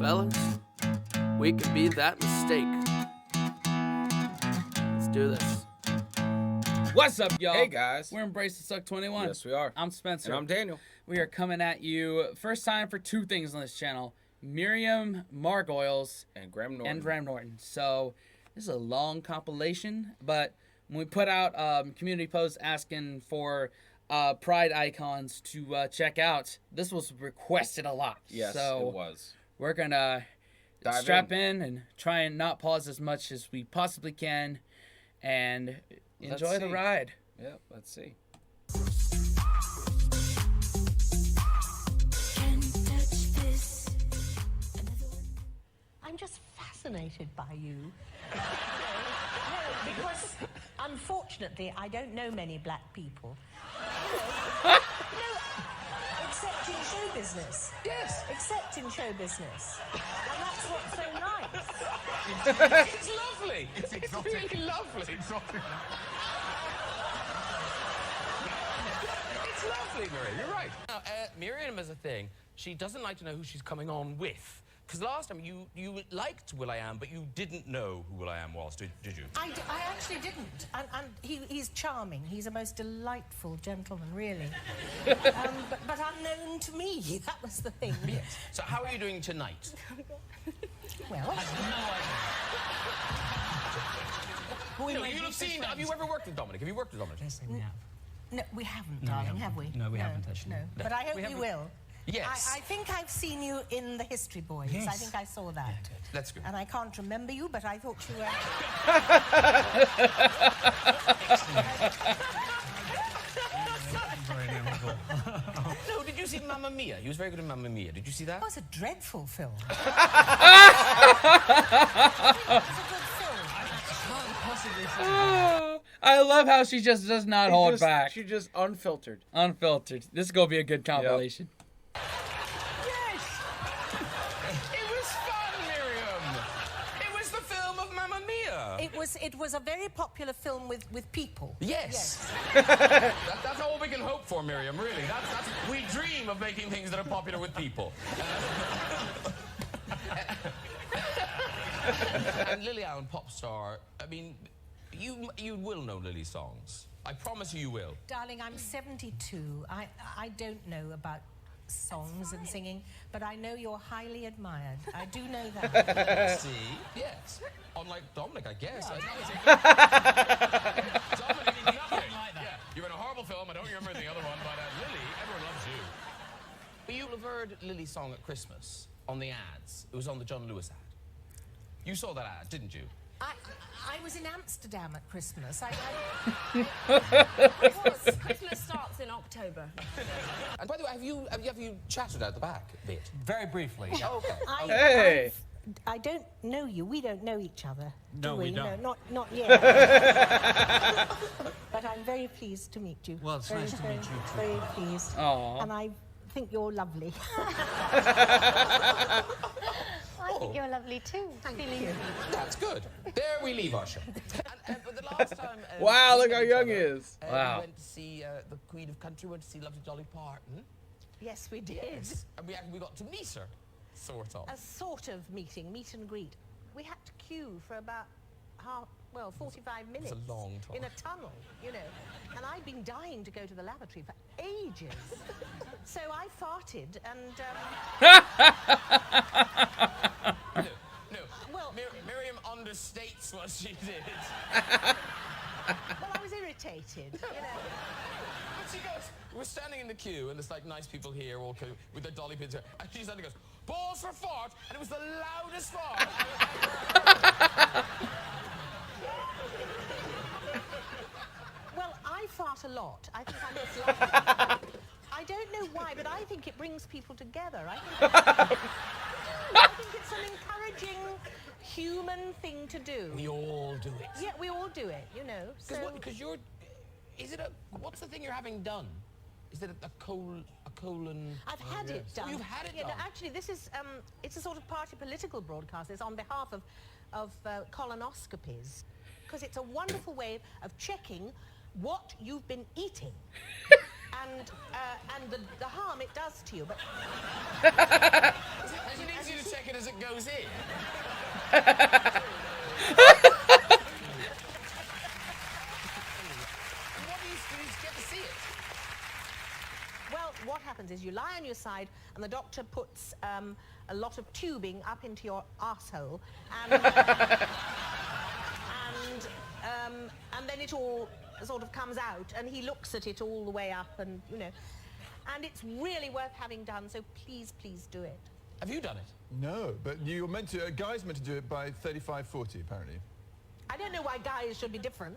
fellas, we can be that mistake. Let's do this. What's up, y'all? Hey, guys. We're Embrace the Suck 21. Yes, we are. I'm Spencer. And I'm Daniel. We are coming at you first time for two things on this channel. Miriam Margolyes And Graham Norton. So this is a long compilation, but when we put out community posts asking for pride icons to check out, this was requested a lot. Yes, so it was. We're gonna strap in and try and not pause as much as we possibly can and enjoy the ride. Yep, let's see. I'm just fascinated by you. No, because unfortunately I don't know many black people. No, except in show business. Yes. Except in show business. And that's what's so nice. It's lovely. It's really lovely. It's lovely, Miriam. You're right. Now, Miriam is a thing. She doesn't like to know who she's coming on with. Because last time you liked Will.I.Am, but you didn't know who Will.I.Am was, did you? I actually didn't. And he's charming. He's a most delightful gentleman, really. But unknown to me. That was the thing. Yes. So how are you doing tonight? Well, Have you ever worked with Dominic? Have you worked with Dominic? Yes, we have. no, we haven't, darling, have we? No, we haven't, actually. No. But I hope you will. Yes. I think I've seen you in the History Boys. Yes. I think I saw that. That's good. And I can't remember you, but I thought you were... No, did you see Mamma Mia? He was very good in Mamma Mia. Did you see that? That was a dreadful film. It was a good film. I love how she just does not hold back. She just unfiltered. Unfiltered. This is gonna be a good compilation. Yes! It was fun, Miriam! It was the film of Mamma Mia! It was a very popular film with people. Yes! That's all we can hope for, Miriam, really. We dream of making things that are popular with people. And Lily-Allen, pop star, I mean, you will know Lily's songs. I promise you will. Darling, I'm 72. I don't know about songs and singing, but I know you're highly admired. I do know that. See? Yes. Unlike Dominic, I guess. Dominic did nothing like that. Yeah. You're in a horrible film. I don't remember the other one, but Lily, everyone loves you. But you'll have heard Lily's song at Christmas on the ads. It was on the John Lewis ad. You saw that ad, didn't you? I was in Amsterdam at Christmas. Christmas starts in October. And by the way, have you chatted out the back a bit? Very briefly. Oh, okay. Hey! I don't know you. We don't know each other. No, do we? we don't. No, not yet. But I'm very pleased to meet you. Well, it's nice to meet you too. Very pleased. Aww. And I think you're lovely. I think you're lovely too. Thank you. That's good. There we leave our show. But the last time... Wow, we look met how each young other, he is. Wow. We went to see the Queen of Country, went to see Lovely Dolly Parton. Yes, we did. Yes. And we got to meet her, sort of. A sort of meet and greet. We had to queue for about 45 minutes. It's a long time. In a tunnel, you know. And I'd been dying to go to the lavatory for ages. So I farted and... No. Well, Miriam understates what she did. well, I was irritated, you know. But she goes, we're standing in the queue, and there's like nice people here, all with their dolly pins here, and she suddenly goes, balls for fart, and it was the loudest fart. Well, I fart a lot. I think I'm just I don't know why, but I think it brings people together. I think it's an encouraging human thing to do. We all do it. Yeah, we all do it, you know. Because what's the thing you're having done? Is it a colon? I've had it done. Oh, you've had it done? No, actually, this is, it's a sort of party political broadcast. It's on behalf of colonoscopies, because it's a wonderful way of checking what you've been eating. and the harm it does to you. But She needs you to check it as it goes in. What do you get to see it? Well, what happens is you lie on your side and the doctor puts a lot of tubing up into your arsehole and then it all sort of comes out and he looks at it all the way up and, you know, and it's really worth having done, so please, please do it. Have you done it? No, but you're meant to, a guy's meant to do it by 35, 40, apparently. I don't know why guys should be different.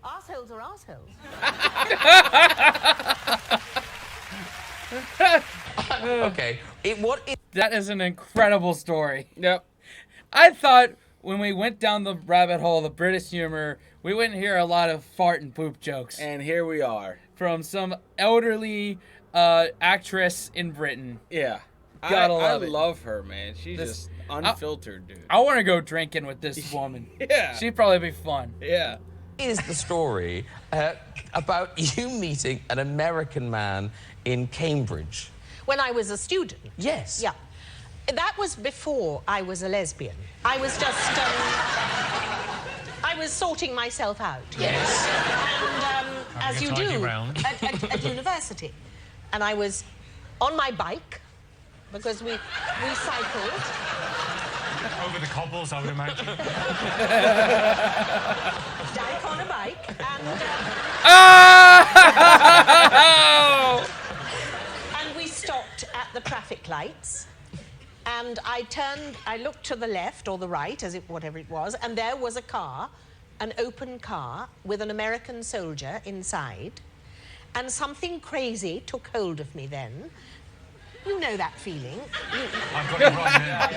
Arseholes are arseholes. Okay. That is an incredible story. Yep. I thought when we went down the rabbit hole of British humor, we wouldn't hear a lot of fart and poop jokes And here we are. from some elderly actress in Britain. Yeah. Gotta love I it. love her, man. She's This- just unfiltered, dude. I want to go drinking with this woman. Yeah. She'd probably be fun. Yeah. Is the story about you meeting an American man in Cambridge? When I was a student. Yes. Yeah. That was before I was a lesbian. I was just, I was sorting myself out. Yes. And as you tidy do round. at university. And I was on my bike because we cycled. Over the cobbles, I would imagine. Dyke on a bike and Oh! and we stopped at the traffic lights. And I looked to the left or the right, whatever it was, and there was a car, an open car with an American soldier inside. And something crazy took hold of me then. You know that feeling. I've got it right now.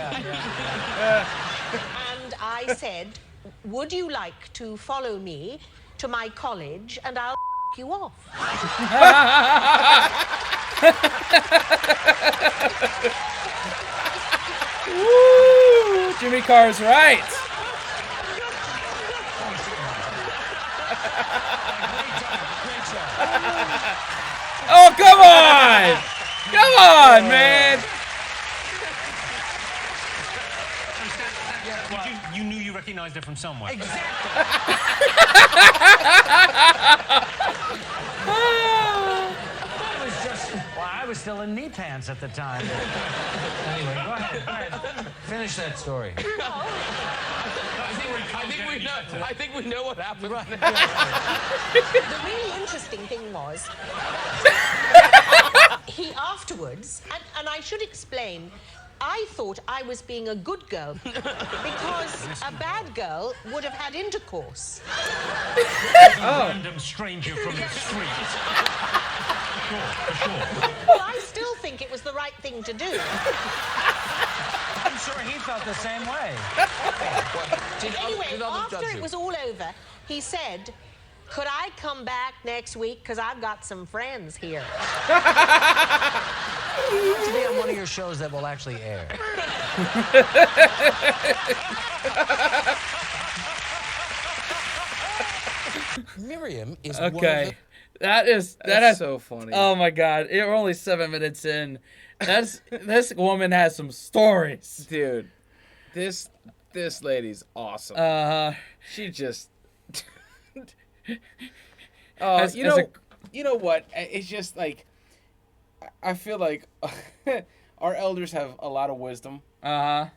And I said, would you like to follow me to my college and I'll you off? Woo! Jimmy Carr's right. Oh, come on! Come on, man! You knew you recognised it from somewhere. I was still in knee pants at the time. Anyway, go ahead. Finish that story. I think we know what happened. The really interesting thing was, he afterwards, and I should explain, I thought I was being a good girl because a bad girl would have had intercourse. A random stranger from the street. Sure. Well, I still think it was the right thing to do. I'm sure he felt the same way. Anyway, after it was all over, he said, could I come back next week? Because I've got some friends here. To be on one of your shows that will actually air. Miriam is one of Okay. the... That's so funny. Oh my god. We're only 7 minutes in. This woman has some stories. Dude, this lady's awesome. She just you know what? It's just like I feel like our elders have a lot of wisdom. And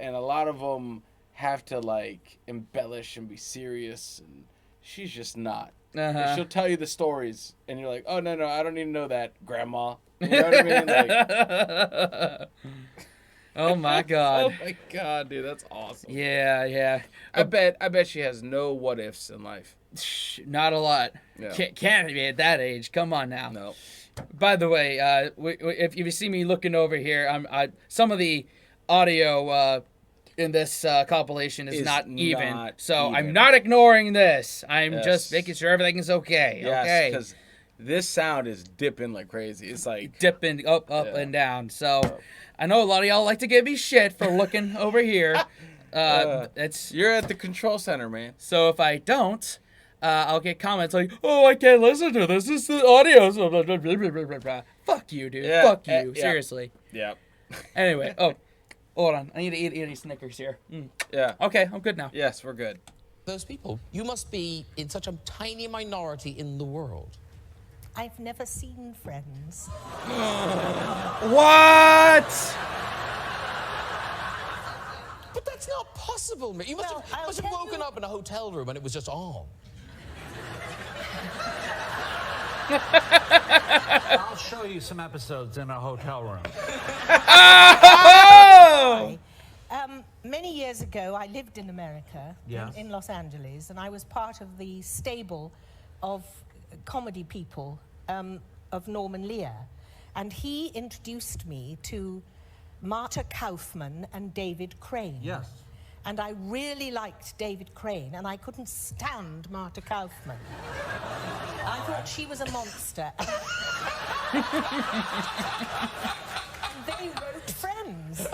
a lot of them have to like embellish and be serious, and she's just not. And she'll tell you the stories, and you're like, oh no, I don't need to know that, Grandma. You know what I mean? Like, Oh my god. oh my god, dude, that's awesome. Yeah. I bet she has no what ifs in life. Not a lot. Yeah. Can't be at that age. Come on now. No. By the way, if you see me looking over here, some of the audio in this compilation is not even. not So even. I'm not ignoring this. I'm Yes. just making sure everything is okay. Yes, Okay. because this sound is dipping like crazy. It's like Dipping up, Yeah. and down. So I know a lot of y'all like to give me shit for looking over here. It's you're at the control center, man. so if I don't, I'll get comments like, "Oh, I can't listen to this. This is the audio." So blah, blah, blah, blah, blah, blah. Fuck you, dude. Yeah, Fuck you. yeah. Seriously. Yeah. Anyway, Hold on. I need to eat any Snickers here. Yeah. Okay, I'm good now. Yes, we're good. Those people, you must be in such a tiny minority in the world. I've never seen Friends. What? But that's not possible, man. You must have woken up in a hotel room and it was just on. I'll show you some episodes in a hotel room. Oh! Many years ago, I lived in America, Yes. in Los Angeles, and I was part of the stable of comedy people of Norman Lear. And he introduced me to Marta Kaufman and David Crane. Yes. And I really liked David Crane, and I couldn't stand Marta Kaufman. I thought she was a monster. And they wrote Friends.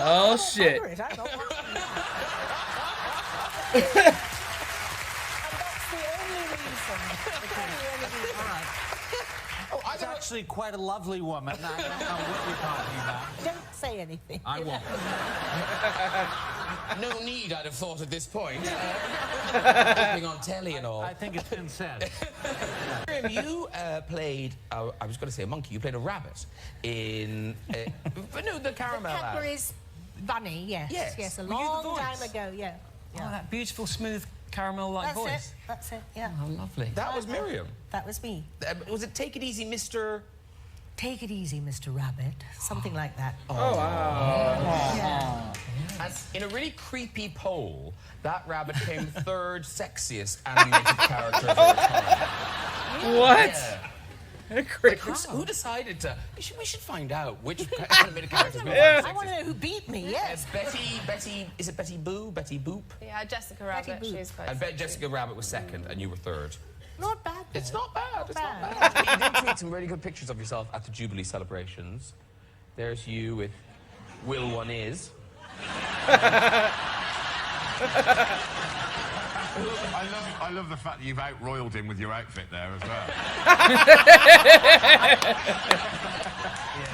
Oh, shit. I'm not watching that. And that's the only reason. She's actually quite a lovely woman. I don't know what you're talking about. Don't say anything. I won't. No need, I'd have thought at this point. Keeping on telly and all. I think it's been said. Miriam, you played, I was going to say a monkey, you played a rabbit in, but no, the caramel ad. Cadbury's Bunny, yes. Yes. A Were you the long voice? time ago, yeah. Oh, that beautiful, smooth, caramel-like voice. That's it, yeah. Oh, lovely. That was Miriam. That was me. Was it Take It Easy, Mr. Take it easy, Mr. Rabbit. Something like that. Oh, wow. Yeah. And in a really creepy poll, that rabbit came third sexiest animated character of all time. What? Yeah. Great. Who decided to? We should find out which animated characters we Yeah. I want to know who beat me, yes. Betty, is it Betty Boo? Betty Boop? Yeah, Jessica Rabbit. Boop. She's quite I bet Jessica Rabbit was second and you were third. Not bad. though. It's not bad. It's bad. not bad. You did tweet some really good pictures of yourself at the Jubilee celebrations. There's you with Will.I.Am is. I love the fact that you've out-royaled him with your outfit there as well.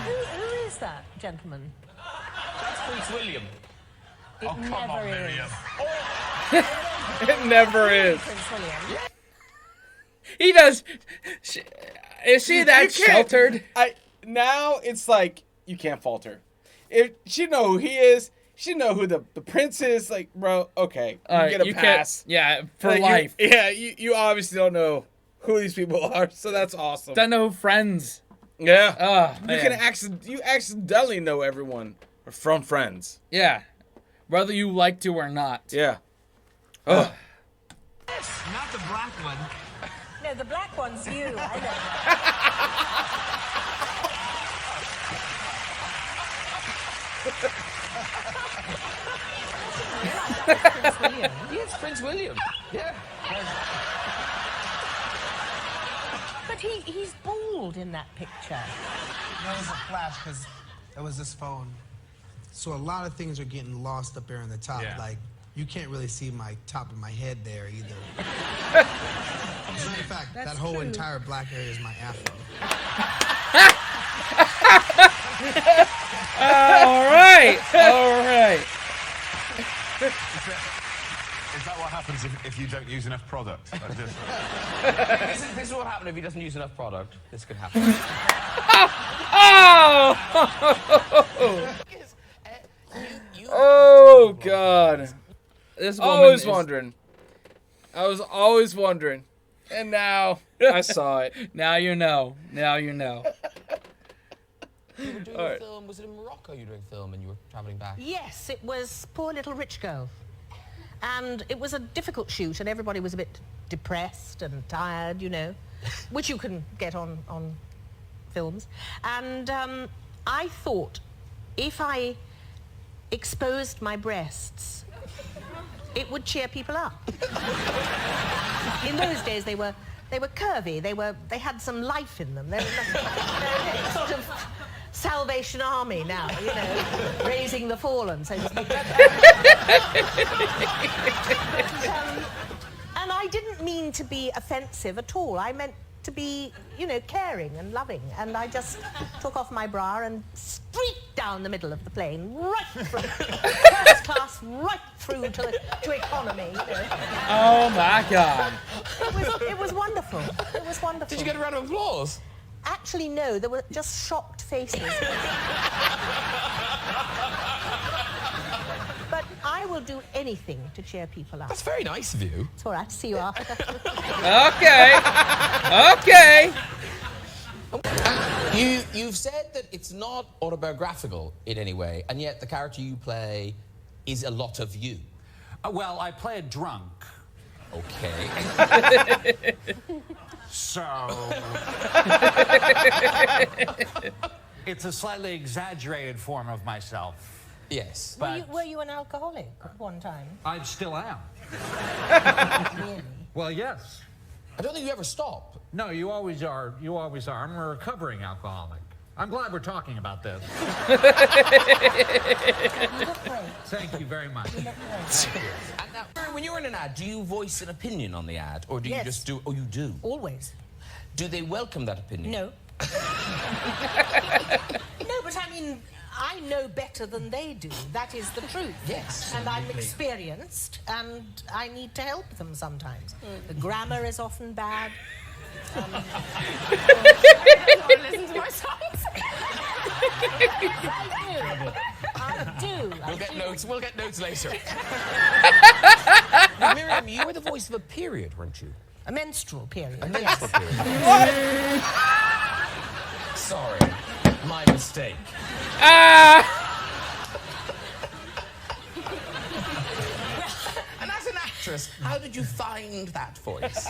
Who is that gentleman? That's Prince William. It Oh, come on, never Miriam. It never is. Prince William. He does. Is she that You can't- sheltered? Now it's like, you can't fault her. If she know who he is, she know who the prince is, like, bro, okay, you get a pass. Yeah, for Like, life. you obviously don't know who these people are, so that's awesome. Don't know Friends. Yeah. Oh, You man. can you accidentally know everyone from Friends. Yeah. Whether you like to or not. Yeah. Oh. Not the black one. No, the black one's you. I know. Prince William. Yes, Prince William. Yeah. But he's bald in that picture. That was a flash because that was this phone. So a lot of things are getting lost up there in the top. Yeah. Like, you can't really see my top of my head there either. As a matter of fact, that whole entire black area is my afro. All right. All right. Is that what happens if you don't use enough product? Like this? This is what happened if he doesn't use enough product. This could happen. Oh! Oh, God. This woman Always is- wondering. I was always wondering. And now I saw it. Now you know. Now you know. You were doing a film. Was it in Morocco you were doing film and you were traveling back? Yes, it was Poor Little Rich Girl. And it was a difficult shoot, and everybody was a bit depressed and tired, you know, which you can get on films. And I thought if I exposed my breasts, it would cheer people up. In those days, they were curvy. They had some life in them. They were sort of Salvation Army now, you know, raising the fallen, so to speak. And I didn't mean to be offensive at all. I meant to be, you know, caring and loving. And I just took off my bra and streaked down the middle of the plane, right through, first class, right through to economy. You know. Oh my God! It was wonderful. It was wonderful. Did you get a round of applause? Actually, no. There were just shocked faces. But I will do anything to cheer people up. That's very nice of you. It's all right. See you after. Okay. Okay. You've said that it's not autobiographical in any way, and yet the character you play is a lot of you. Well, I play a drunk. Okay. So... it's a slightly exaggerated form of myself. Yes. But Were you an alcoholic at one time? I still am. Really? Well, yes. I don't think you ever stop. No, you always are. You always are. I'm a recovering alcoholic. I'm glad we're talking about this. You look great. Thank you very much. You look great. Thank you. And now, when you're in an ad, do you voice an opinion on the ad, or do you just do? Oh, you do. Always. Do they welcome that opinion? No. No, but I mean, I know better than they do. That is the truth. Yes. And I'm experienced, and I need to help them sometimes. The grammar is often bad. I don't listen to my songs. I do. We'll get notes later. Now, Miriam, you were the voice of a period, weren't you? A menstrual period. A menstrual period. Sorry, my mistake. And as an actress, how did you find that voice?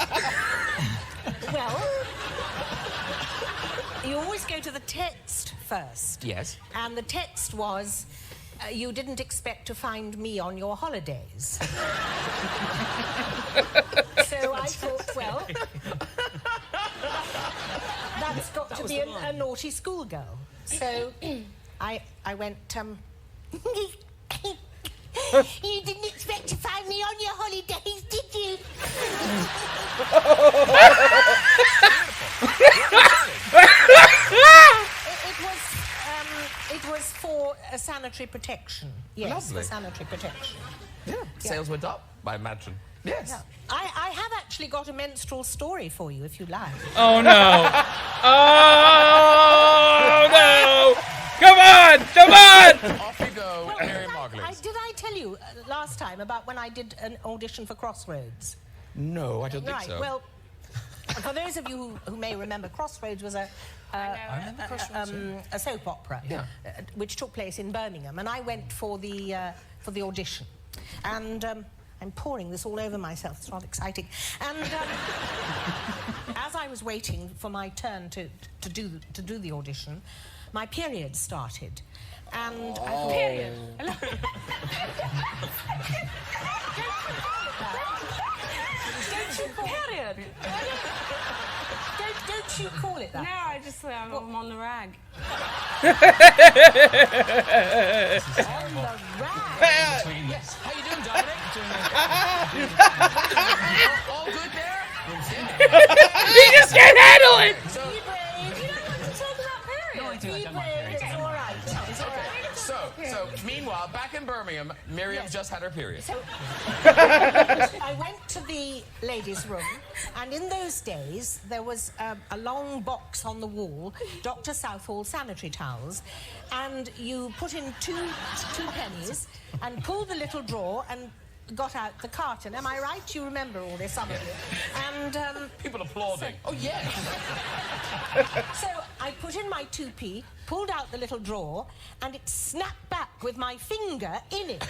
Well, you always go to the text first. Yes. And the text was, you didn't expect to find me on your holidays. So I thought, well, that's got to be a naughty schoolgirl. So I went, you didn't expect to find me on your holidays, did you? It was for a sanitary protection. Yes, Lovely. for sanitary protection. Yeah. Sales went up, I imagine. Yes. Yeah. I have actually got a menstrual story for you, if you like. Oh no! Oh no! Come on! Come on! Off you go, Miriam Margolyes. Did I tell you last time about when I did an audition for Crossroads? No, I don't think so. Well, for those of you who may remember, Crossroads was a soap opera, which took place in Birmingham, and I went for the audition, and I'm pouring this all over myself. It's rather exciting. And as I was waiting for my turn to do the audition, my period started, and I thought, Period. Period. Don't you call it that? No, I just say I'm on the rag. On the rag. Yes. How you doing, Dominic? All good there? He just can't handle it! Be brave. You don't want to talk about period. No, I do. I don't mind Brave. periods. It's all right. It's all right. So, meanwhile, back in Birmingham, Miriam just had her period. So I went to the ladies' room, and in those days there was a long box on the wall, Dr. Southall sanitary towels, and you put in two pennies and pulled the little drawer and got out the carton. Am I right? You remember all this, some of you. And people applauding. Oh yes. so I put in my 2p, pulled out the little drawer, and it snapped back with my finger in it.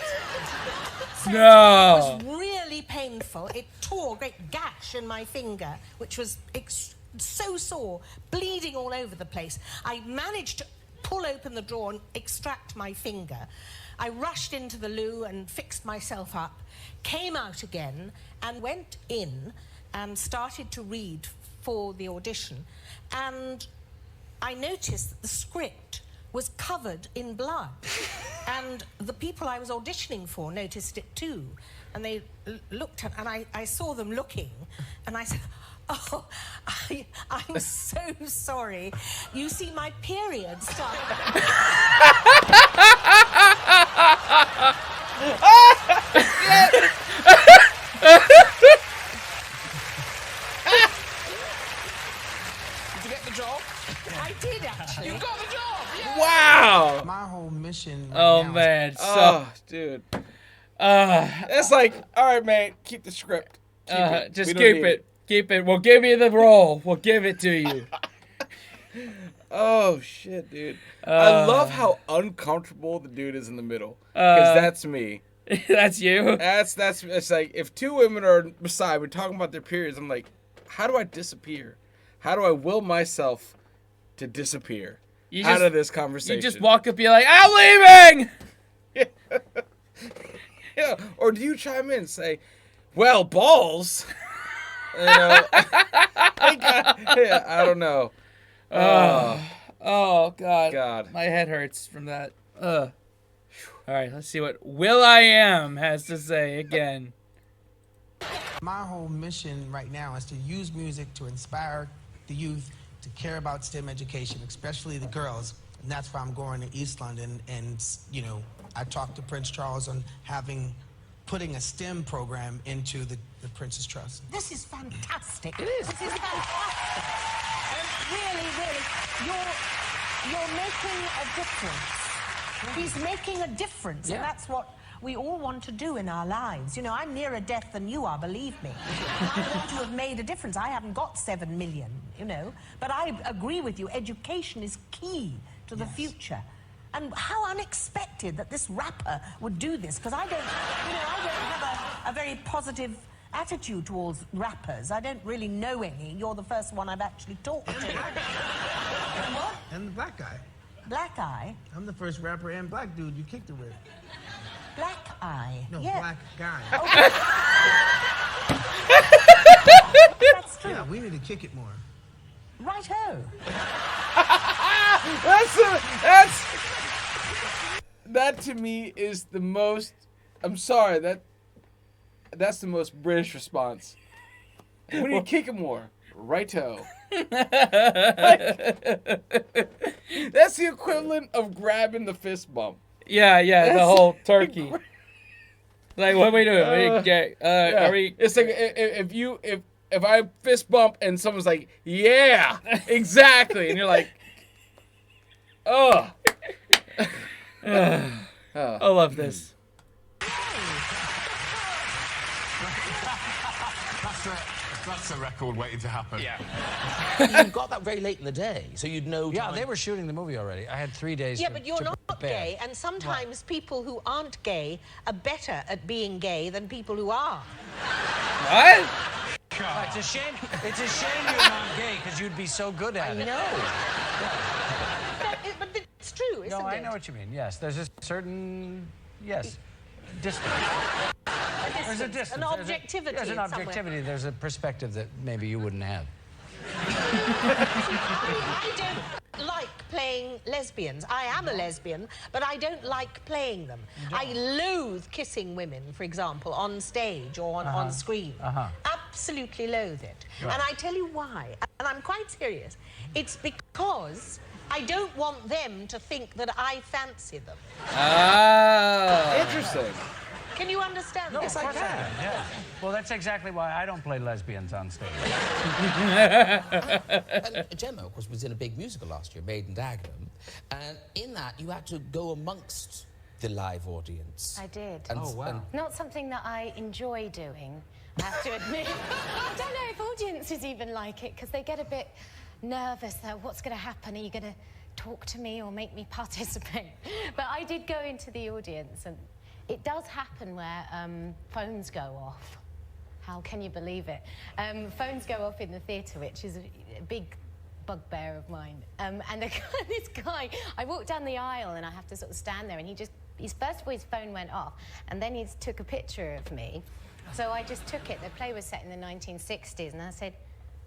So No. it was really painful. It tore a great gash in my finger, which was so sore, bleeding all over the place. I managed to pull open the drawer and extract my finger. I rushed into the loo and fixed myself up, came out again and went in and started to read for the audition, and I noticed that the script was covered in blood. And the people I was auditioning for noticed it too. And they looked at, and I saw them looking, and I said, Oh, I'm so sorry. You see, my period started. Did you get the job? I did, actually. You got the job! Yeah. Wow. My whole mission. Oh now is- man, so Oh, dude. It's like, all right, man, keep the script. Keep it. just We don't keep need it. Keep it. We'll give you the role. We'll give it to you. Oh shit, dude. I love how uncomfortable the dude is in the middle. Because that's me. That's you. That's it's like if two women are beside, we're talking about their periods. I'm like, how do I disappear? How do I will myself to disappear out of this conversation? You just walk up, and be like, "I'm leaving." Yeah. Or do you chime in and say, "Well, balls." You know, I don't know. Oh God. God. My head hurts from that. All right, let's see what Will.I.Am has to say again. My whole mission right now is to use music to inspire the youth to care about STEM education, especially the girls. And that's why I'm going to East London. And, you know, I talked to Prince Charles on putting a STEM program into the Prince's Trust. This is fantastic. It is. This is fantastic. Really, you're making a difference. He's making a difference, and that's what we all want to do in our lives. You know, I'm nearer death than you are, believe me. I want to have made a difference. I haven't got 7 million, you know, but I agree with you. Education is key to the future. And how unexpected that this rapper would do this, because I don't have a very positive attitude towards rappers. I don't really know any. You're the first one I've actually talked to. What? And the black guy. Black eye? I'm the first rapper and black dude you kicked it with. Black eye? No, yeah. black guy. That's true. Yeah, we need to kick it more. Right-ho. That to me is the most. I'm sorry, that's the most British response. We need to kick it more. Righto. That's the equivalent of grabbing the fist bump. Yeah, the whole turkey. Like, what are we doing? Are we? It's like if I fist bump and someone's like, yeah, exactly, and you're like, oh. I love this. That's a record waiting to happen. Yeah. You got that very late in the day, so you'd know. Yeah, they were shooting the movie already. I had 3 days. Yeah, but you're not gay, and sometimes people who aren't gay are better at being gay than people who are. What? It's a shame. It's a shame you're not gay because you'd be so good at it. I know. But it's true, isn't it? No, I know what you mean. Yes, there's a certain distance. There's a distance. An objectivity. There's an objectivity. There's a perspective that maybe you wouldn't have. I don't like playing lesbians. I am a lesbian, but I don't like playing them. I loathe kissing women, for example, on stage or on screen. Absolutely loathe it. Right. And I tell you why, and I'm quite serious. It's because I don't want them to think that I fancy them. Interesting. Can you understand that? Yes, I can. Yeah. Well, that's exactly why I don't play lesbians on stage. And Gemma, of course, was in a big musical last year, Maiden Dagenham, and in that you had to go amongst the live audience. I did. wow. Not something that I enjoy doing, I have to admit. I don't know if audiences even like it, because they get a bit nervous. What's going to happen? Are you going to talk to me or make me participate? But I did go into the audience, and it does happen where phones go off. How can you believe it? Phones go off in the theatre, which is a big bugbear of mine. And this guy, I walked down the aisle and I have to sort of stand there, and first of all, his phone went off, and then he took a picture of me. So I just took it. The play was set in the 1960s, and I said,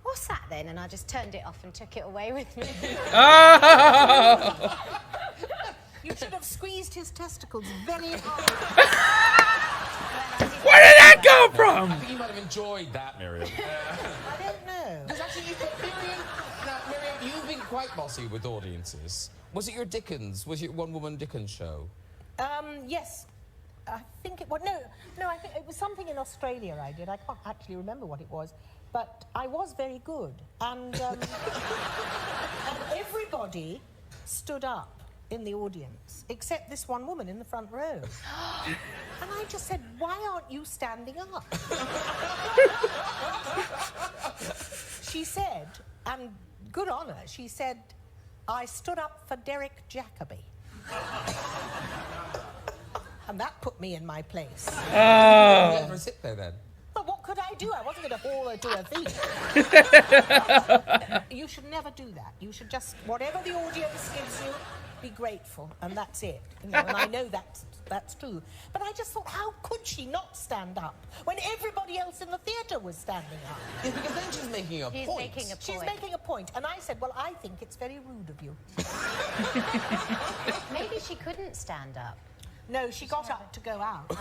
"What's that then?" And I just turned it off and took it away with me. You should have squeezed his testicles very hard. Where did that come from? I think you might have enjoyed that, Miriam. I don't know. quite bossy with audiences. Was it your Dickens? Was it one-woman Dickens show? Yes. I think it was... No, I think it was something in Australia I did. I can't actually remember what it was. But I was very good. And, and everybody stood up in the audience, except this one woman in the front row. And I just said, why aren't you standing up? She said, and good on her, she said, I stood up for Derek Jacobi. And that put me in my place. You never sit there then? Well, what could I do? I wasn't going to haul her to her feet. You should never do that. You should just, whatever the audience gives you, be grateful, and that's it. You know, and I know that's true. But I just thought, how could she not stand up when everybody else in the theatre was standing up? Yeah, because then she's making a point. She's making a point. And I said, well, I think it's very rude of you. Maybe she couldn't stand up. No, she got up to go out.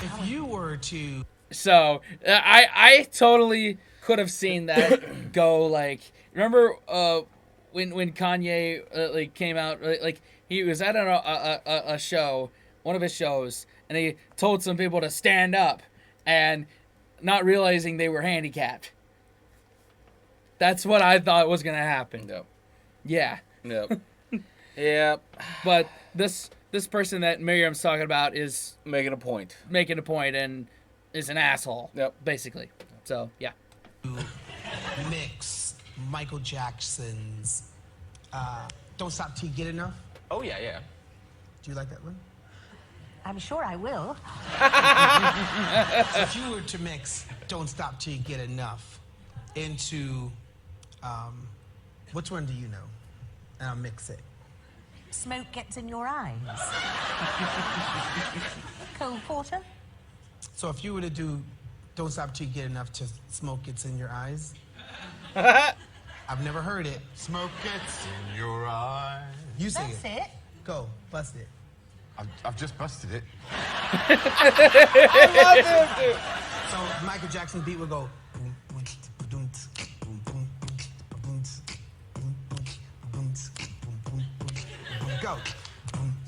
If you were to... So, I totally could have seen that go, like... Remember when Kanye like came out, like he was at a show, one of his shows, and he told some people to stand up, and not realizing they were handicapped. That's what I thought was gonna happen. No. Yeah. No. Yep. But this person that Miriam's talking about is making a point, and is an asshole. Yep. Basically. So yeah. Mix Michael Jackson's Don't Stop Till You Get Enough. Oh, yeah. Do you like that one? I'm sure I will. So if you were to mix Don't Stop Till You Get Enough into, which one do you know? And I'll mix it. Smoke Gets in Your Eyes. Cole Porter. So if you were to do Don't Stop Till You Get Enough to Smoke Gets in Your Eyes, I've never heard it. Smoke gets in your eyes. You sing That's it. Go, bust it. I've just busted it. I love him, dude. So Michael Jackson beat would go. Go.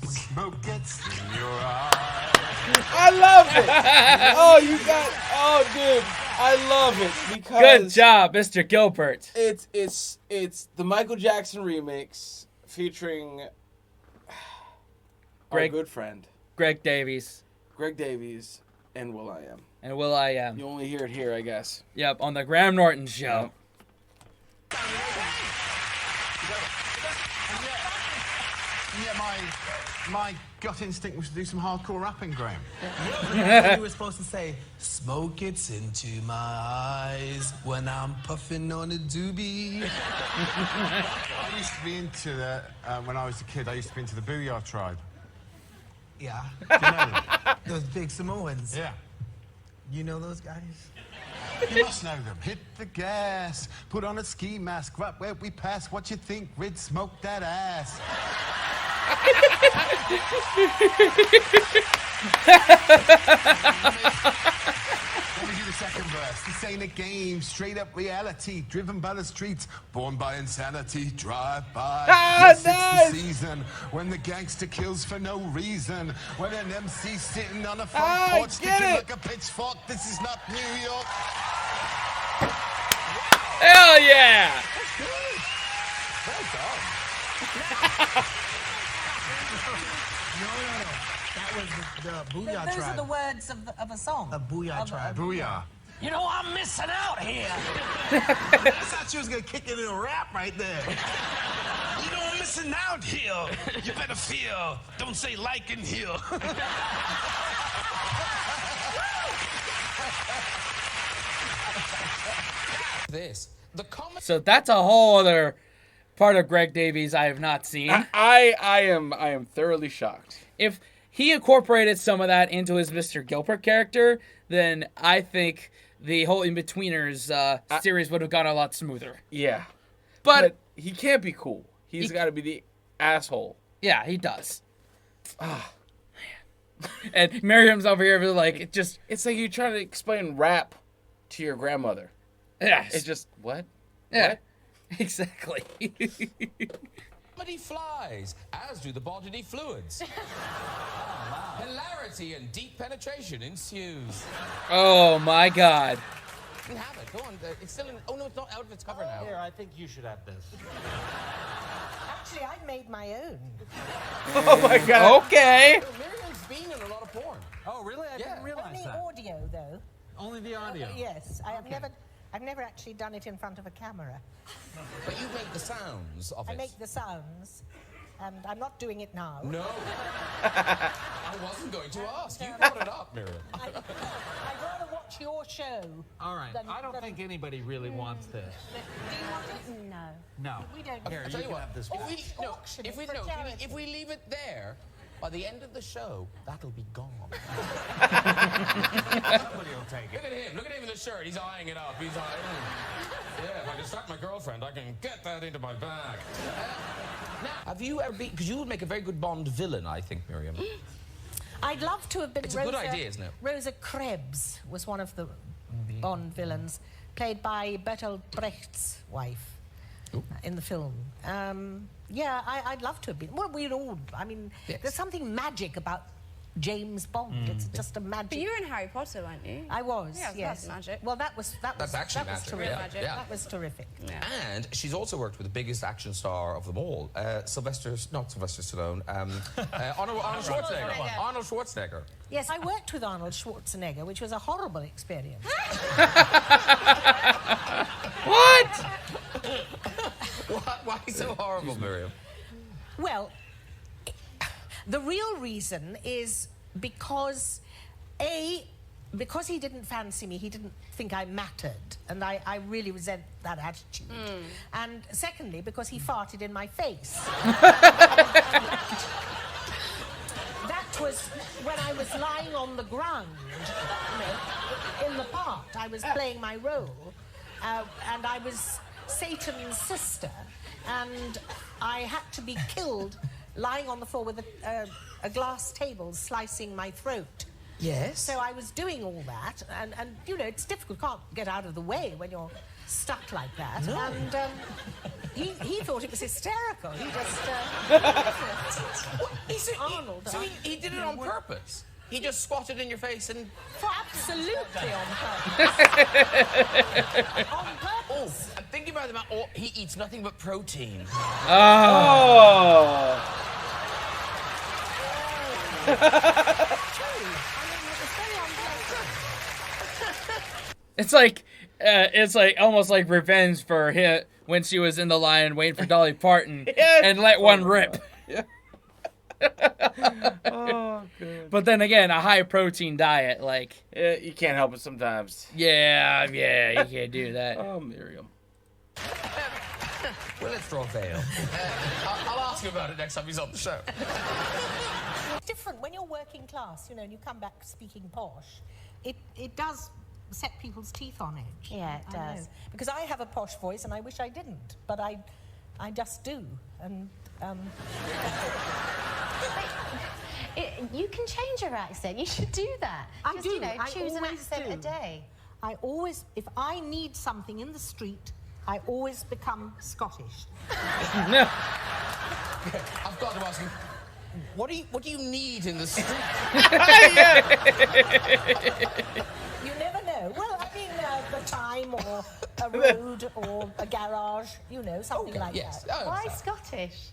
Smoke gets in your eyes. I love it. Oh, dude, I love it because Good job, Mr. Gilbert. It's the Michael Jackson remix featuring our good friend Greg Davies, and Will.I.Am. And Will.I.Am. You only hear it here, I guess. Yep, on the Graham Norton show. Yeah, my gut instinct was to do some hardcore rapping, Graham. You were supposed to say, smoke gets into my eyes when I'm puffing on a doobie. I used to be into the, when I was a kid, I used to be into the Booyah tribe. Yeah. Do you know them? Those big Samoans. Yeah. You know those guys? You must know them. Hit the gas, put on a ski mask, right where we pass. What you think, Rid? Smoke that ass. Let me do the second verse. This ain't a game, straight up reality. Driven by the streets, born by insanity. Drive by. Yes, it's the season when the gangster kills for no reason. When an MC sitting on a front porch sticking like a pitchfork. This is not New York. Hell yeah! That's good. Well done. No. That was the Booyah Those tribe. are the words of a song. A Booyah tribe. Booyah. You know, I'm missing out here. I thought you was gonna kick it in a rap right there. You know, I'm missing out here. You better feel. Don't say like in here. So that's a whole other part of Greg Davies I have not seen. I am thoroughly shocked. If he incorporated some of that into his Mr. Gilbert character, then I think the whole In-Betweeners series would have gone a lot smoother. Yeah. But he can't be cool. He's got to be the asshole. Yeah, he does. Ah, man. And Miriam's over here like, it's like you're trying to explain rap to your grandmother. Yes. It's just, what? Yeah. What? Exactly. Comedy flies, as do the bodily fluids. Hilarity and deep penetration ensues. Oh my God. You can have it. Go on. It's still in. Oh no, it's not out of its cover now. Here, I think you should have this. Actually, I made my own. Oh my God. Okay. Miriam's been in a lot of porn. Oh, really? I didn't realize Only that. audio, though. Only the audio. Yes, I've never actually done it in front of a camera. But you make the sounds of I it. make the sounds, and I'm not doing it now. No. I wasn't going to ask. You brought it up, Miriam. I'd rather watch your show. All right. I don't think anybody really wants this. Do you want it? No. No. We don't. Here, I'll you tell you can what. have this. Auction it for charity. If we leave it there, by the end of the show, that'll be gone. Somebody will take Look it. at him. Look at him in the shirt. He's eyeing it up. He's eyeing. Yeah, if I distract my girlfriend, I can get that into my bag. Now, have you ever been? Because you would make a very good Bond villain, I think, Miriam. I'd love to have been. It's a good idea, isn't it? Rosa Krebs was one of the Bond villains, played by Bertolt Brecht's wife in the film. Yeah, I'd love to have been. Well, we'd all. I mean, there's something magic about James Bond. It's just a magic. But you were in Harry Potter, weren't you? I was. Yeah, yes. that's magic. Well, that was actually magic. terrific. Yeah. That was terrific. Yeah. And she's also worked with the biggest action star of them all, not Sylvester Stallone, Arnold Schwarzenegger. Arnold Schwarzenegger. Yes, I worked with Arnold Schwarzenegger, which was a horrible experience. What? Why so horrible, Miriam? Well, the real reason is because, because he didn't fancy me, he didn't think I mattered, and I really resent that attitude. And secondly, because he farted in my face. That was when I was lying on the ground, in the part. I was playing my role, and I was Satan's sister, and I had to be killed lying on the floor with a glass table slicing my throat. Yes. So I was doing all that, and you know, it's difficult. You can't get out of the way when you're stuck like that. No. And he thought it was hysterical. He just... Arnold. So he did it on purpose? He just squatted in your face and... Absolutely on purpose. On purpose. Oh, I'm thinking about the amount... Oh, he eats nothing but protein. Oh. It's like almost like revenge for him when she was in the line waiting for Dolly Parton and let one rip. Yeah. Oh, good. But then again, a high protein diet, like you can't help it sometimes. Yeah, you can't do that. Oh, Miriam. Well, let's draw a veil. I'll ask you about it next time he's on the show. It's different when you're working class, you know, and you come back speaking posh. It does set people's teeth on edge. Yeah, it I does. know. Because I have a posh voice, and I wish I didn't, but I just do. And You can change your accent. You should do that. I Just, do. You know, I choose an always accent do. a day. I always, if I need something in the street, I always become Scottish. No. I've got to ask you, what do you need in the street? You never know. Well, I mean, the time or a road or a garage, you know, something like that. Why Scottish?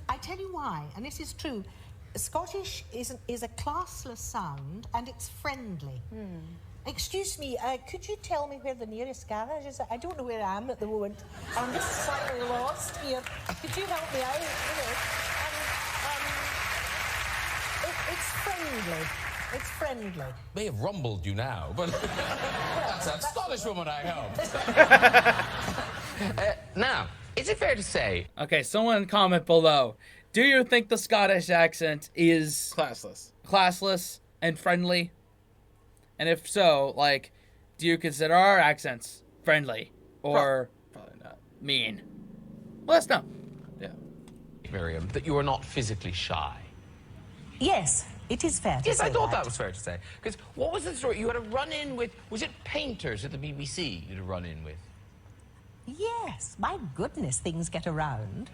I tell you why, and this is true. Scottish is a classless sound, and it's friendly. Excuse me, could you tell me where the nearest garage is? I don't know where I am at the moment. I'm just slightly lost here. Could you help me out? You know, it's friendly. It's friendly. May have rumbled you now, but that's that Scottish woman I hope. Now, is it fair to say... Okay, someone comment below. Do you think the Scottish accent is... Classless and friendly? And if so, like, do you consider our accents friendly? Or... Probably not. Mean? Let us know. Yeah. Miriam, that you are not physically shy. Yes, it is fair to say Yes, I thought that. that was fair to say. Because what was the story? You had a run-in with... Was it painters at the BBC you had a run-in with? Yes, my goodness, things get around.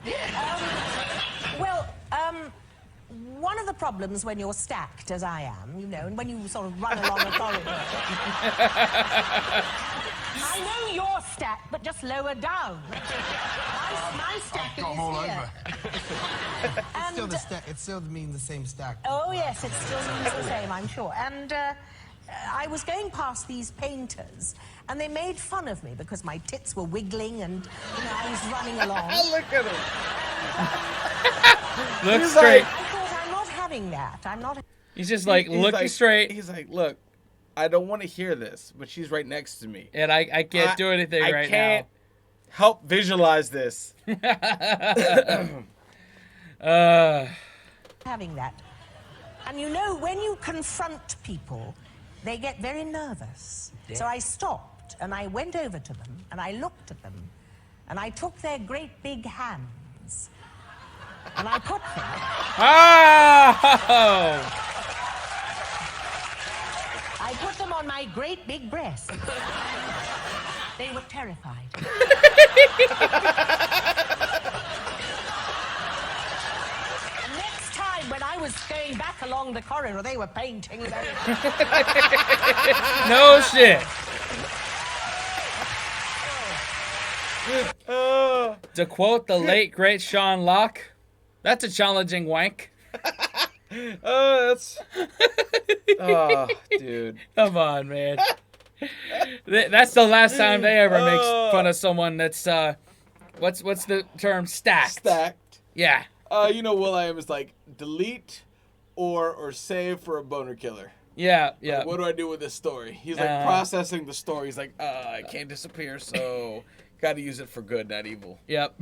One of the problems when you're stacked, as I am, you know, and when you sort of run along a corridor... I know you're stacked, but just lower down. My stacking is all here. over. It still means the same stack. Oh, yes, it still means the same, I'm sure. And I was going past these painters, and they made fun of me because my tits were wiggling and, you know, I was running along. Look at him. Look straight. I thought, I'm not having that. I'm not... He's just like, looking straight. He's like, look, I don't want to hear this, but she's right next to me. And I can't do anything right now. I can't help visualize this. Having that. And you know, when you confront people, they get very nervous. Yeah. So I stopped, and I went over to them, and I looked at them, and I took their great big hands, and I put them... Oh! I put them on my great big breast. They were terrified. And next time, when I was going back along the corridor, they were painting very... No shit. To quote the late, great Sean Locke, that's a challenging wank. That's... Oh, dude. Come on, man. That's the last time they ever make fun of someone that's, what's the term? Stacked. Yeah. You know, Will.I.Am is like, delete or save for a boner killer. Yeah, yeah. Like, what do I do with this story? He's like processing the story. He's like, it can't disappear, so got to use it for good, not evil. Yep.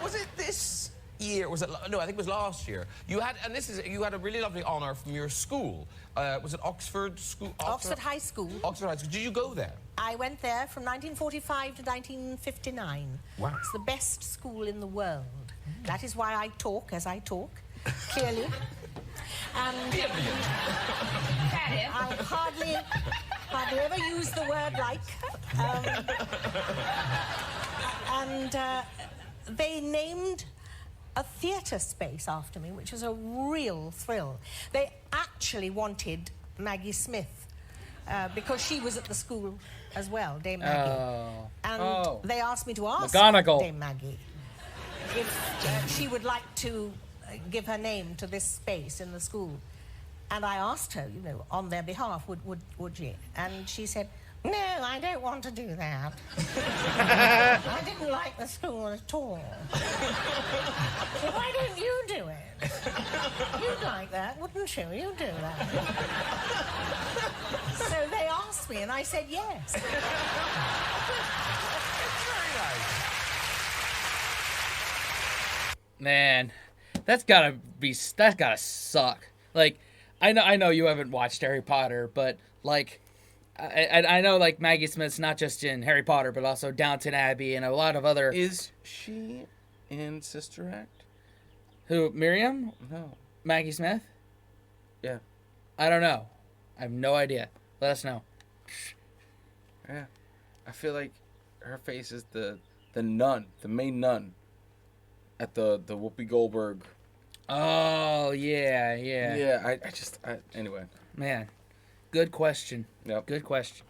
Was it this year? Was it? No, I think it was last year. You had, you had a really lovely honour from your school. Was it Oxford School? Oxford High School. Oxford High School. Did you go there? I went there from 1945 to 1959. Wow. It's the best school in the world. That is why I talk as I talk, clearly. And I hardly ever use the word like. They named a theatre space after me, which was a real thrill. They actually wanted Maggie Smith because she was at the school as well, Dame Maggie. And they asked me to ask Dame Maggie if she would like to give her name to this space in the school. And I asked her, you know, on their behalf, would she? And she said, no, I don't want to do that. I didn't like the school at all. So why don't you do it? You'd like that, wouldn't you? You do that. So they asked me, and I said yes. Man, that's gotta suck. Like, I know you haven't watched Harry Potter, but like, I know like Maggie Smith's not just in Harry Potter, but also Downton Abbey and a lot of other. Is she in Sister Act? Who, Miriam? No. Maggie Smith? Yeah. I don't know. I have no idea. Let us know. Yeah. I feel like her face is the nun, the main nun at the Whoopi Goldberg. Oh, yeah. Yeah, I anyway. Man, good question. Yep. Good question.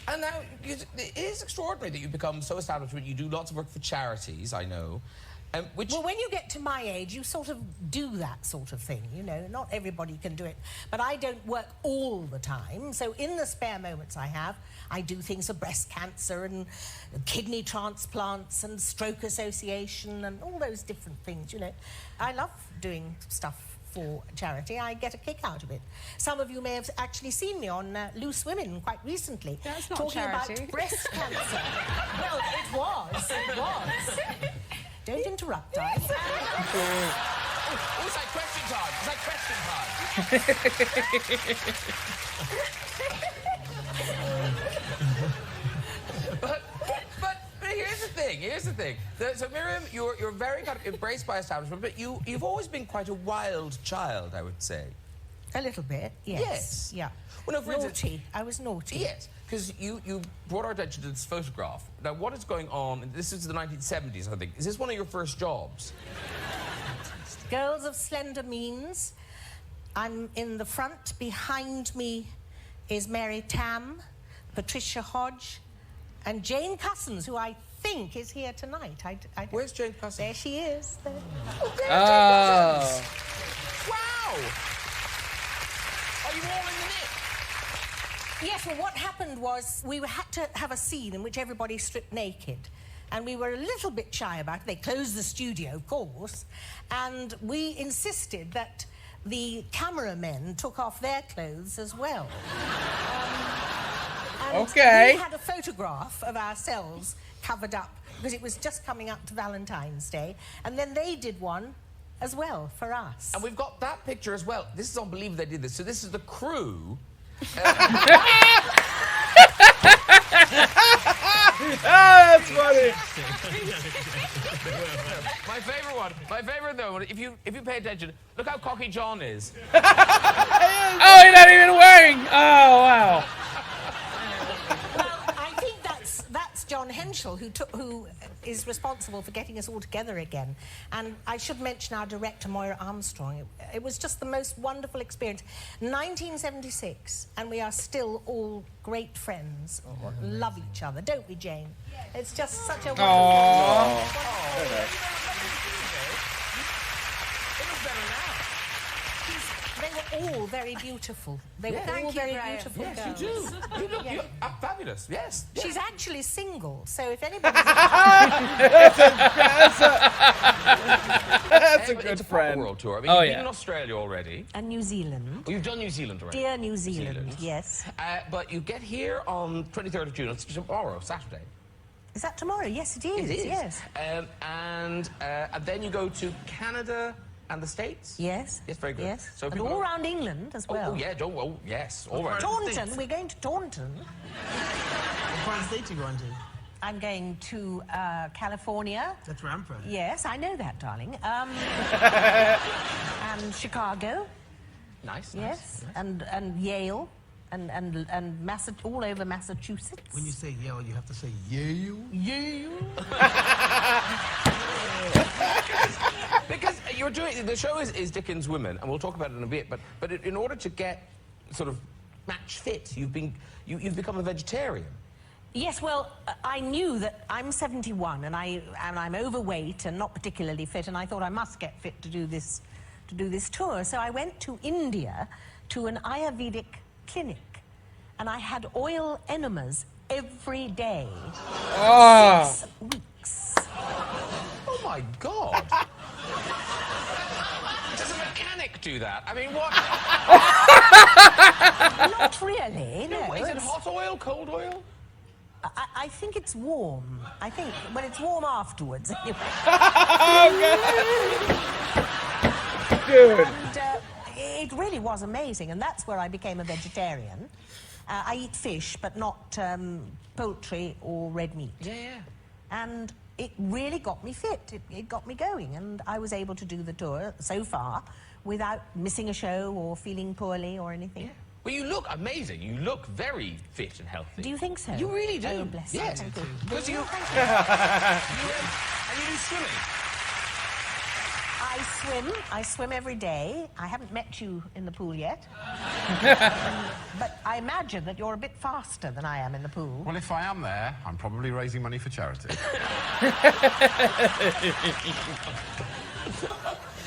And now, it is extraordinary that you've become so established. You do lots of work for charities, I know. Well, when you get to my age, you sort of do that sort of thing, you know. Not everybody can do it. But I don't work all the time. So in the spare moments I have, I do things for breast cancer and kidney transplants and stroke association and all those different things, you know. I love doing stuff for charity. I get a kick out of it. Some of you may have actually seen me on Loose Women quite recently. That's not talking charity. about breast cancer. Well, it was. Don't interrupt, darling. It's like question time. But here's the thing. So Miriam, you're very kind of embraced by establishment, but you've always been quite a wild child, I would say. A little bit, yes. Yes. Yeah. Well, no, for instance- Naughty. I was naughty. Yes, because you brought our attention to this photograph. Now, what is going on? This is the 1970s, I think. Is this one of your first jobs? Girls of slender means. I'm in the front. Behind me is Mary Tam, Patricia Hodge, and Jane Cussons, who I think is here tonight. Where's Jane Cussons? There she is. There. Oh. Wow! Are you all in the knit? Yes, well, what happened was we had to have a scene in which everybody stripped naked. And we were a little bit shy about it. They closed the studio, of course. And we insisted that the cameramen took off their clothes as well. And Okay. we had a photograph of ourselves covered up because it was just coming up to Valentine's Day. And then they did one as well for us. And we've got that picture as well. This is unbelievable they did this. So this is the crew. That's funny. My favorite though, if you pay attention, look how cocky John is. Oh, you're not even wearing. Oh, wow. Well, I think that's John Henschel who is responsible for getting us all together again. And I should mention our director, Moira Armstrong. It was just the most wonderful experience. 1976, and we are still all great friends. Love each other, don't we, Jane? It's just such a wonderful... They were all very beautiful. They were all very beautiful girls. Yes, you do. You look you're fabulous. Yes. She's actually single, so if anybody's... That's a good it's friend. A world tour. I mean, Oh, you've yeah. been in Australia already. And New Zealand. Oh, you've done New Zealand already. Dear New Zealand, yes. But you get here on 23rd of June. It's tomorrow, Saturday. Is that tomorrow? Yes, it is. It is. Yes. And then you go to Canada and the States? Yes. Yes, very good. Yes. So And people- all around England as well. Oh, yeah, yes, all right. Taunton. We're going to Taunton. What part of the States are you going to? I'm going to California. That's where I'm from. Yes, I know that, darling. And Chicago. Nice. Yes. And Yale. And all over Massachusetts. When you say Yale, you have to say Yale. Yale. Because you're doing the show is Dickens Women, and we'll talk about it in a bit. But in order to get sort of match fit, you've become a vegetarian. Yes, well, I knew that I'm 71 and I'm overweight and not particularly fit, and I thought I must get fit to do this tour. So I went to India to an Ayurvedic clinic, and I had oil enemas every day. Oh. 6 weeks. Oh my God! Does a mechanic do that? I mean, what? Not really. No. Is it hot oil, cold oil? I think it's warm. I think, but it's warm afterwards. Anyway. Dude. And, it really was amazing, and that's where I became a vegetarian. I eat fish, but not poultry or red meat. Yeah. And it really got me fit. It got me going, and I was able to do the tour so far without missing a show or feeling poorly or anything. Yeah. Well, you look amazing. You look very fit and healthy. Do you think so? You really do. Oh, bless you. Yes. Thank you. Because you... Thank you. And you do swimming. I swim every day. I haven't met you in the pool yet. But I imagine that you're a bit faster than I am in the pool. Well, if I am there, I'm probably raising money for charity.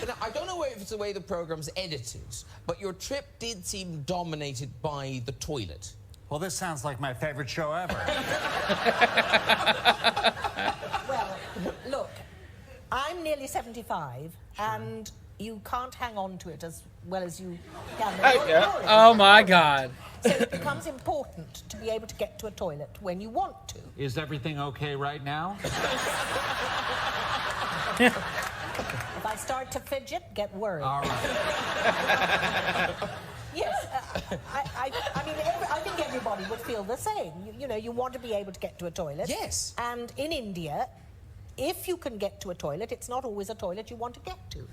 Now, I don't know if it's the way the program's edited, but your trip did seem dominated by the toilet. Well, this sounds like my favorite show ever. Well, look, I'm nearly 75, and you can't hang on to it as well as you can. Oh, my God. So it becomes important to be able to get to a toilet when you want to. Is everything okay right now? If I start to fidget, get worried. All right. Yes, I mean, I think everybody would feel the same. You know, you want to be able to get to a toilet. Yes. And in India, if you can get to a toilet, it's not always a toilet you want to get to. You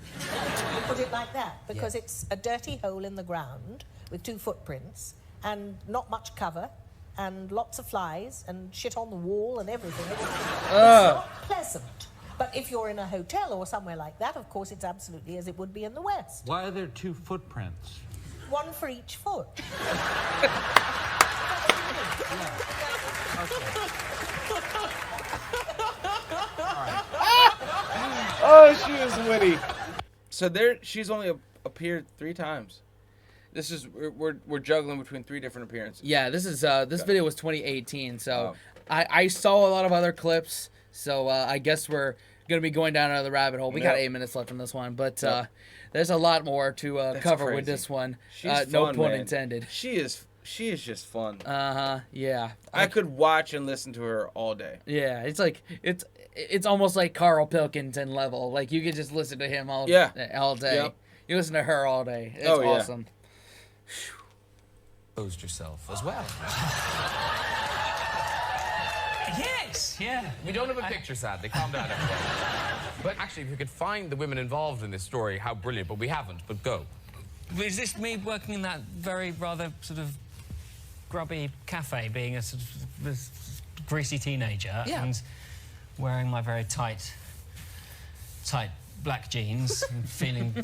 put it like that, because it's a dirty hole in the ground with 2 footprints and not much cover and lots of flies and shit on the wall and everything. It's not pleasant. But if you're in a hotel or somewhere like that, of course, it's absolutely as it would be in the West. Why are there 2 footprints? 1 for each foot. Oh, she was witty. So she's only appeared 3 times. This is we're juggling between 3 different appearances. Yeah, this is this video was 2018, so I saw a lot of other clips. So I guess we're gonna be going down another rabbit hole. We got 8 minutes left on this one, but there's a lot more to cover with this one. She's no fun, pun man. intended. She is just fun. Yeah. I could watch and listen to her all day. Yeah, it's like it's almost like Carl Pilkington level. Like you could just listen to him all day. Yep. You listen to her all day. It's awesome. Exposed yourself as well. Yes, yeah. We don't have a picture, sadly. Calm down, everyone. But actually, if you could find the women involved in this story, how brilliant. But we haven't. But go. Is this me working in that very rather sort of grubby cafe, being a sort of this greasy teenager and wearing my very tight black jeans, and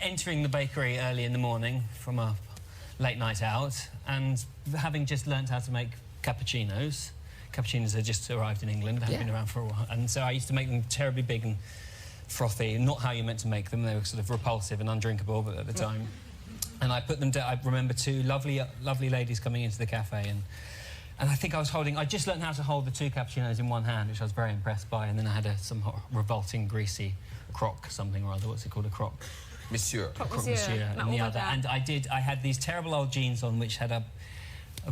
entering the bakery early in the morning from a late night out, and having just learnt how to make cappuccinos. Cappuccinos had just arrived in England, hadn't been around for a while, and so I used to make them terribly big and frothy, not how you meant to make them. They were sort of repulsive and undrinkable at the time. And I put them down. I remember 2 lovely ladies coming into the cafe, and I think I just learned how to hold the 2 cappuccinos in one hand, which I was very impressed by, and then I had some revolting, greasy crock, something or other. What's it called? A crock? Monsieur. Croque monsieur in the other. And I had these terrible old jeans on which had a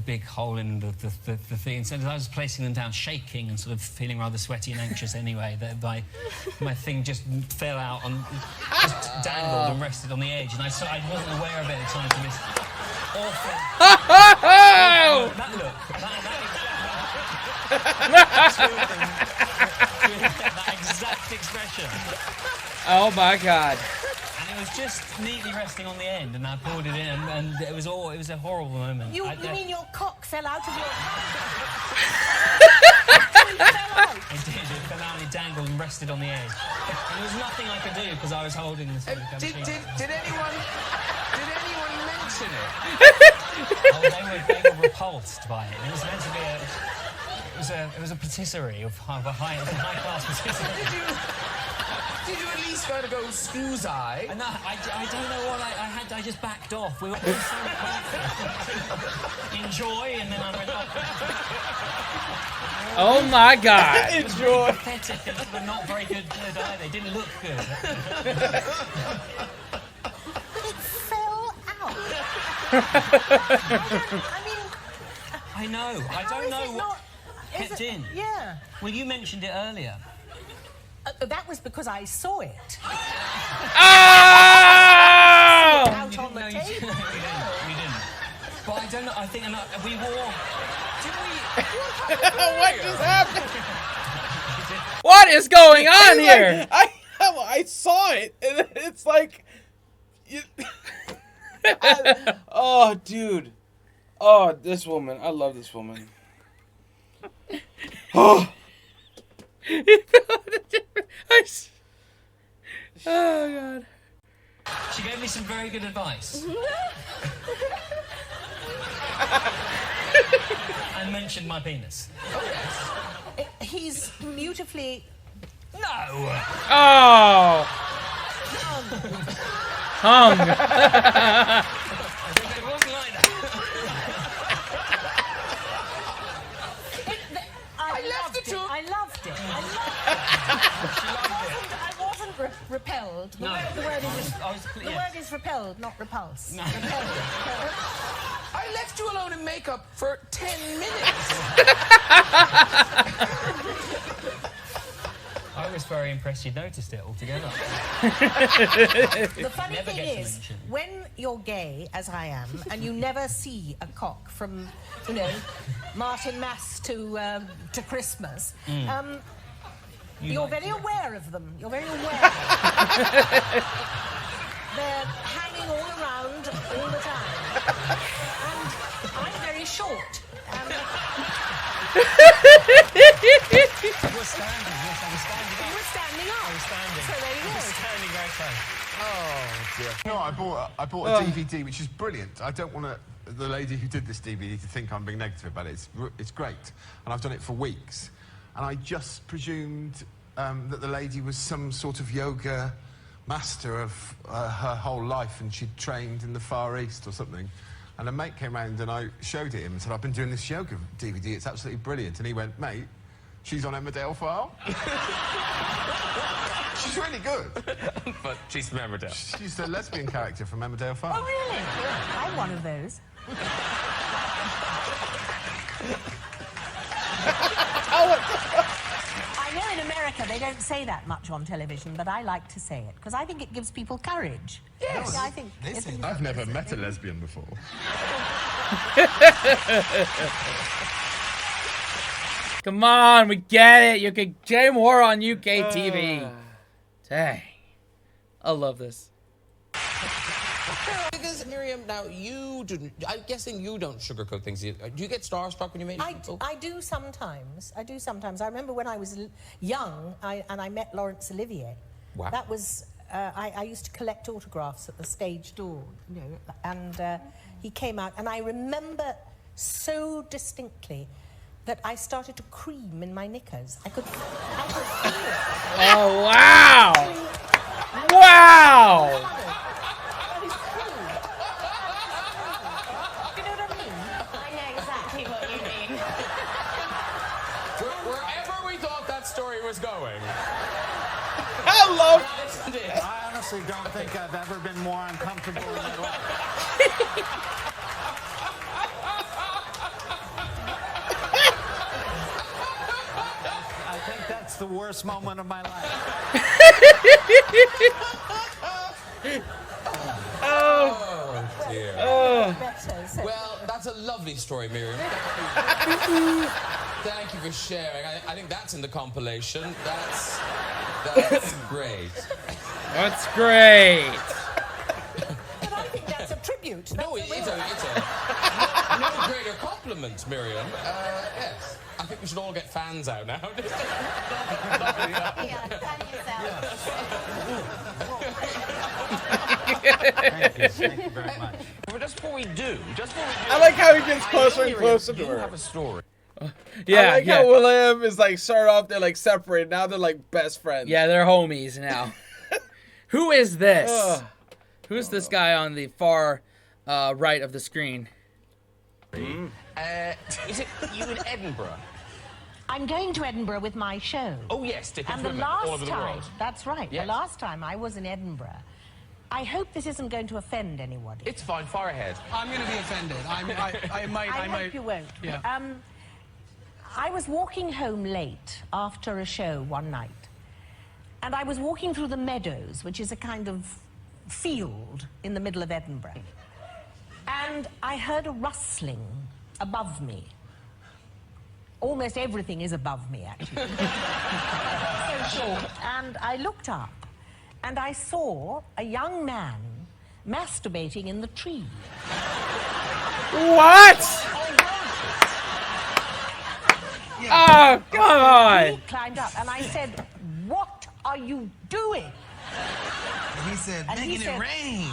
big hole in the thing. And so as I was placing them down, shaking and sort of feeling rather sweaty and anxious anyway, that my thing just fell out and just dangled and rested on the edge. And I wasn't aware of it at the time. So this awful... That look. That exact expression. Oh my God. It was just neatly resting on the end, and I pulled it in, and it was a horrible moment. You mean your cock fell out of your It did. It fell out and it dangled and rested on the edge. And there was nothing I could do because I was holding this. Did anyone mention it? Oh, they were repulsed by it. It was meant to be it was a patisserie of a high class patisserie. Did you at least try to go screws eye? No, I don't know what I had. I just backed off. We were so confident. Enjoy, and then I went off. Oh my God! Enjoy. Pathetic, and they were not very good either. They didn't look good. It fell out. I know. I don't know what kept in. Yeah. Well, you mentioned it earlier. That was because I saw it. Oh! Out on the table. We didn't. But I don't know. I think we wore. Did we? What just happened? What is going on here? I saw it, and it's like, oh, dude, oh, this woman, I love this woman. Oh. Oh God. She gave me some very good advice. And mentioned my penis. Oh, yes. He's beautifully... No! Oh! Hung. It wasn't like that. I loved it. I wasn't repelled. The word is repelled, not repulsed. No. I left you alone in makeup for 10 minutes. I was very impressed you noticed it altogether. The funny thing is, when you're gay, as I am, and you never see a cock from, Martin Mass to Christmas, You're very aware of them. You're very aware. They're hanging all around all the time. And I'm very short. You were standing. Yes, I was standing up. You were standing up. I was standing. So there you go. I was standing very close. Oh dear. No, I bought a DVD, which is brilliant. I don't want the lady who did this DVD to think I'm being negative about it. It's great, and I've done it for weeks. And I just presumed that the lady was some sort of yoga master of her whole life, and she'd trained in the Far East or something. And a mate came round and I showed it him and said, I've been doing this yoga DVD, it's absolutely brilliant. And he went, mate, she's on Emmerdale File. She's really good. But she's from Emmerdale. She's the lesbian character from Emmerdale File. Oh, really? Yeah. I'm one of those. I know in America they don't say that much on television, but I like to say it because I think it gives people courage. Yes. I think I've never met a lesbian before. Come on, we get it. You can Jay Moore on UK TV. Dang. I love this. Because, Miriam, now you do. I'm guessing you don't sugarcoat things. Do you get starstruck when you meet people? I do sometimes. I do sometimes. I remember when I was young and I met Laurence Olivier. Wow. That was, I used to collect autographs at the stage door, you know, and he came out, and I remember so distinctly that I started to cream in my knickers. I could feel it. Oh, wow! Wow! That is true. You know what I mean? I know exactly what you mean. Wherever we thought that story was going. I love it. I honestly don't think I've ever been more uncomfortable in my life. I think that's the worst moment of my life. Oh, dear. Oh. Well, that's a lovely story, Miriam. Thank you for sharing. I think that's in the compilation. That's great. That's great. But I think that's a tribute. No, it's a no greater compliment, Miriam. Yes. I think we should all get fans out now. Yeah, fan yourself. Thank you very much. But just before we do, I like how he gets closer and closer to you her. have a story. Yeah, I like how Will.I.Am is like started off, they're like separated, now they're like best friends. Yeah, they're homies now. Who is this? Who's this guy on the far right of the screen? Is it you in Edinburgh? I'm going to Edinburgh with my show. Oh yes, different And the women all over last the time, world. that's right, Yes. the last time I was in Edinburgh, I hope this isn't going to offend anybody. It's fine, far ahead. I'm going to be offended. I might. I hope you won't. Yeah. I was walking home late after a show one night, and I was walking through the Meadows, which is a kind of field in the middle of Edinburgh, and I heard a rustling above me. Almost everything is above me, actually. So short. And I looked up, and I saw a young man masturbating in the tree. What? Oh, come on! He climbed up, and I said, "What are you doing?" He said, And he making said- it rain.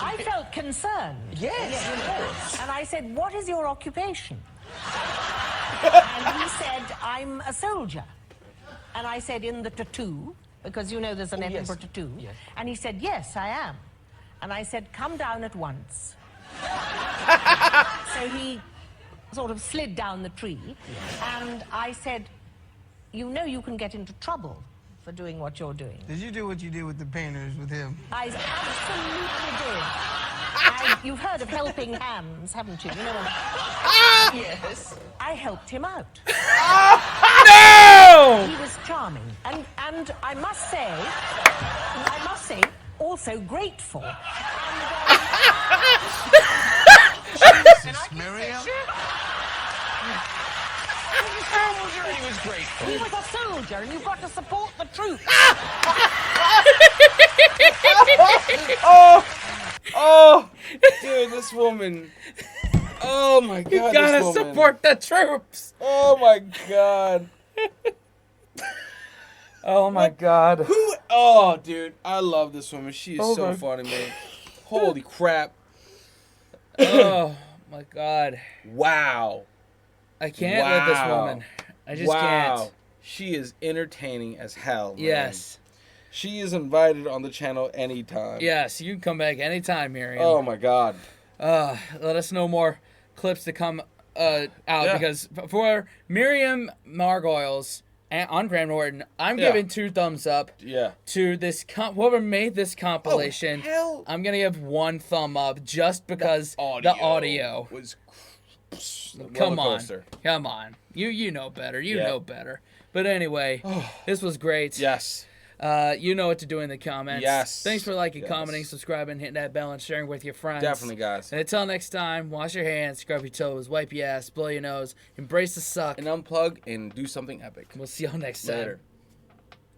I felt concerned. Yes, of course. And I said, "What is your occupation?" And he said, "I'm a soldier." And I said, "In the tattoo?" Because you know there's an Edinburgh tattoo. Yes. And he said, "Yes, I am." And I said, "Come down at once." So he sort of slid down the tree. And I said, "You know you can get into trouble for doing what you're doing." Did you do what you did with the painters with him? I absolutely did. You've heard of helping hands, haven't you? You know what? Yes. I helped him out. No! He was charming. And I must say, so grateful. Jesus, Miriam. He was grateful. He was a soldier, and you've got to support the troops. Oh, dude, this woman. Oh my God, You gotta this woman. support the troops. Oh my God. Oh my God. Who? Oh, dude, I love this woman. She is Oh so my- funny, man. Holy crap! Oh my God. Wow. I can't with this woman. I just can't. She is entertaining as hell. Man. Yes. She is invited on the channel anytime. Yes, you can come back anytime, Miriam. Oh my God. Let us know more clips to come out because for Miriam Margolyes on Graham Norton, I'm giving 2 thumbs up. Yeah. To this whoever made this compilation. Oh, hell. I'm gonna give 1 thumb up just because the audio was. Come on. You know better. You know better. But anyway, this was great. Yes. You know what to do in the comments. Yes. Thanks for liking, commenting, subscribing, hitting that bell, and sharing with your friends. Definitely, guys. And until next time, wash your hands, scrub your toes, wipe your ass, blow your nose, embrace the suck, And unplug and do something epic. We'll see y'all next time. Later.